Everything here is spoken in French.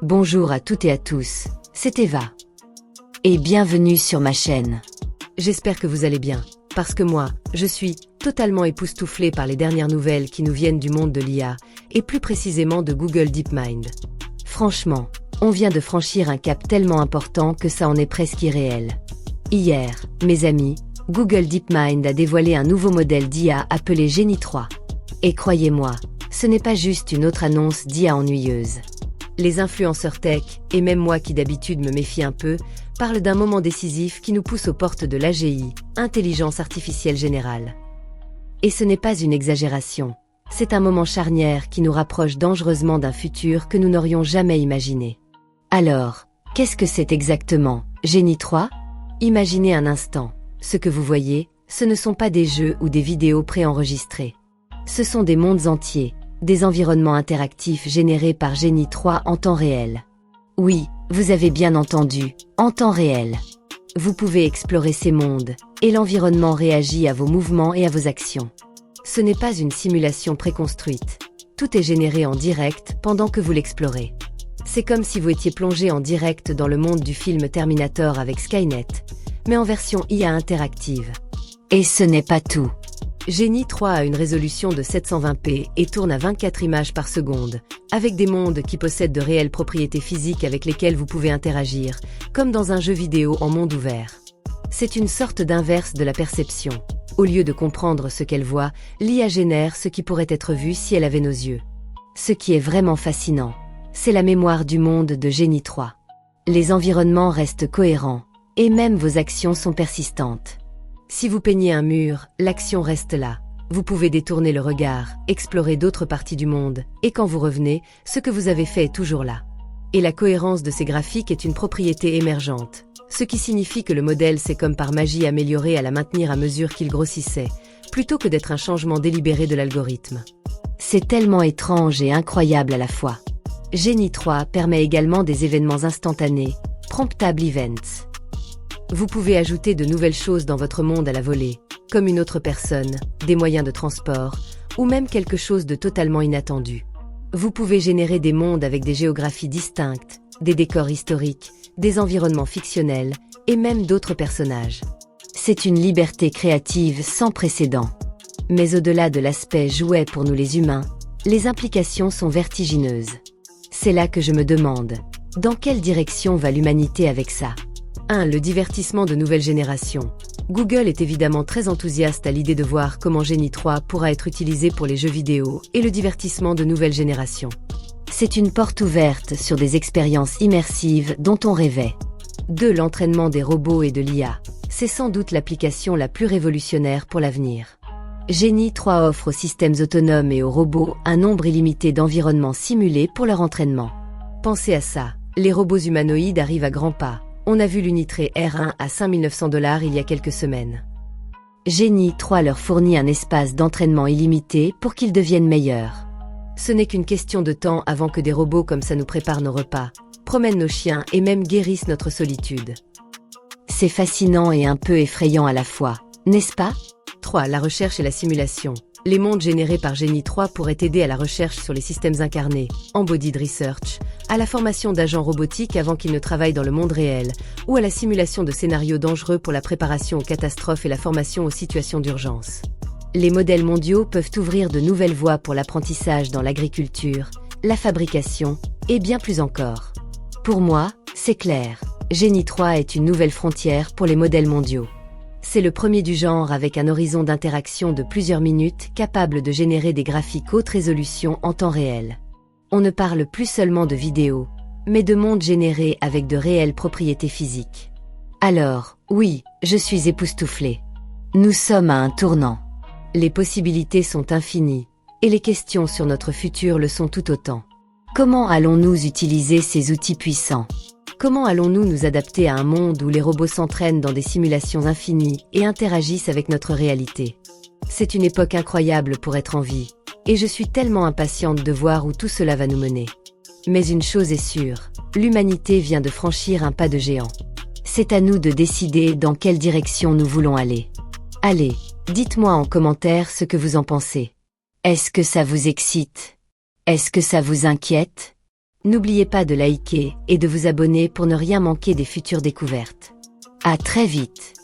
Bonjour à toutes et à tous, c'est Eva. Et bienvenue sur ma chaîne. J'espère que vous allez bien, parce que moi, je suis totalement époustouflée par les dernières nouvelles qui nous viennent du monde de l'IA, et plus précisément de Google DeepMind. Franchement, on vient de franchir un cap tellement important que ça en est presque irréel. Hier, mes amis, Google DeepMind a dévoilé un nouveau modèle d'IA appelé Genie 3. Et croyez-moi, ce n'est pas juste une autre annonce d'IA ennuyeuse. Les influenceurs tech, et même moi qui d'habitude me méfie un peu, parlent d'un moment décisif qui nous pousse aux portes de l'AGI, Intelligence Artificielle Générale. Et ce n'est pas une exagération, c'est un moment charnière qui nous rapproche dangereusement d'un futur que nous n'aurions jamais imaginé. Alors, qu'est-ce que c'est exactement, Genie 3? Imaginez un instant, ce que vous voyez, ce ne sont pas des jeux ou des vidéos préenregistrées. Ce sont des mondes entiers, des environnements interactifs générés par Genie 3 en temps réel. Oui, vous avez bien entendu, en temps réel. Vous pouvez explorer ces mondes, et l'environnement réagit à vos mouvements et à vos actions. Ce n'est pas une simulation préconstruite. Tout est généré en direct pendant que vous l'explorez. C'est comme si vous étiez plongé en direct dans le monde du film Terminator avec Skynet, mais en version IA interactive. Et ce n'est pas tout. Genie 3 a une résolution de 720p et tourne à 24 images par seconde, avec des mondes qui possèdent de réelles propriétés physiques avec lesquelles vous pouvez interagir, comme dans un jeu vidéo en monde ouvert. C'est une sorte d'inverse de la perception. Au lieu de comprendre ce qu'elle voit, l'IA génère ce qui pourrait être vu si elle avait nos yeux. Ce qui est vraiment fascinant, c'est la mémoire du monde de Genie 3. Les environnements restent cohérents, et même vos actions sont persistantes. Si vous peignez un mur, l'action reste là. Vous pouvez détourner le regard, explorer d'autres parties du monde, et quand vous revenez, ce que vous avez fait est toujours là. Et la cohérence de ces graphiques est une propriété émergente, ce qui signifie que le modèle s'est comme par magie amélioré à la maintenir à mesure qu'il grossissait, plutôt que d'être un changement délibéré de l'algorithme. C'est tellement étrange et incroyable à la fois. Genie 3 permet également des événements instantanés, Promptable Events. Vous pouvez ajouter de nouvelles choses dans votre monde à la volée, comme une autre personne, des moyens de transport, ou même quelque chose de totalement inattendu. Vous pouvez générer des mondes avec des géographies distinctes, des décors historiques, des environnements fictionnels, et même d'autres personnages. C'est une liberté créative sans précédent. Mais au-delà de l'aspect jouet pour nous les humains, les implications sont vertigineuses. C'est là que je me demande, dans quelle direction va l'humanité avec ça? 1. Le divertissement de nouvelle génération. Google est évidemment très enthousiaste à l'idée de voir comment Genie 3 pourra être utilisé pour les jeux vidéo et le divertissement de nouvelle génération. C'est une porte ouverte sur des expériences immersives dont on rêvait. 2. L'entraînement des robots et de l'IA. C'est sans doute l'application la plus révolutionnaire pour l'avenir. Genie 3 offre aux systèmes autonomes et aux robots un nombre illimité d'environnements simulés pour leur entraînement. Pensez à ça, les robots humanoïdes arrivent à grands pas. On a vu l'Unitree R1 à 5 900 $ il y a quelques semaines. Genie 3 leur fournit un espace d'entraînement illimité pour qu'ils deviennent meilleurs. Ce n'est qu'une question de temps avant que des robots comme ça nous préparent nos repas, promènent nos chiens et même guérissent notre solitude. C'est fascinant et un peu effrayant à la fois, n'est-ce pas? 3. La recherche et la simulation. Les mondes générés par Genie 3 pourraient aider à la recherche sur les systèmes incarnés, embodied research, à la formation d'agents robotiques avant qu'ils ne travaillent dans le monde réel, ou à la simulation de scénarios dangereux pour la préparation aux catastrophes et la formation aux situations d'urgence. Les modèles mondiaux peuvent ouvrir de nouvelles voies pour l'apprentissage dans l'agriculture, la fabrication, et bien plus encore. Pour moi, c'est clair, Genie 3 est une nouvelle frontière pour les modèles mondiaux. C'est le premier du genre avec un horizon d'interaction de plusieurs minutes capable de générer des graphiques haute résolution en temps réel. On ne parle plus seulement de vidéos, mais de mondes générés avec de réelles propriétés physiques. Alors, oui, je suis époustouflée. Nous sommes à un tournant. Les possibilités sont infinies, et les questions sur notre futur le sont tout autant. Comment allons-nous utiliser ces outils puissants? Comment allons-nous nous adapter à un monde où les robots s'entraînent dans des simulations infinies et interagissent avec notre réalité? C'est une époque incroyable pour être en vie, et je suis tellement impatiente de voir où tout cela va nous mener. Mais une chose est sûre, l'humanité vient de franchir un pas de géant. C'est à nous de décider dans quelle direction nous voulons aller. Allez, dites-moi en commentaire ce que vous en pensez. Est-ce que ça vous excite? Est-ce que ça vous inquiète? N'oubliez pas de liker et de vous abonner pour ne rien manquer des futures découvertes. À très vite.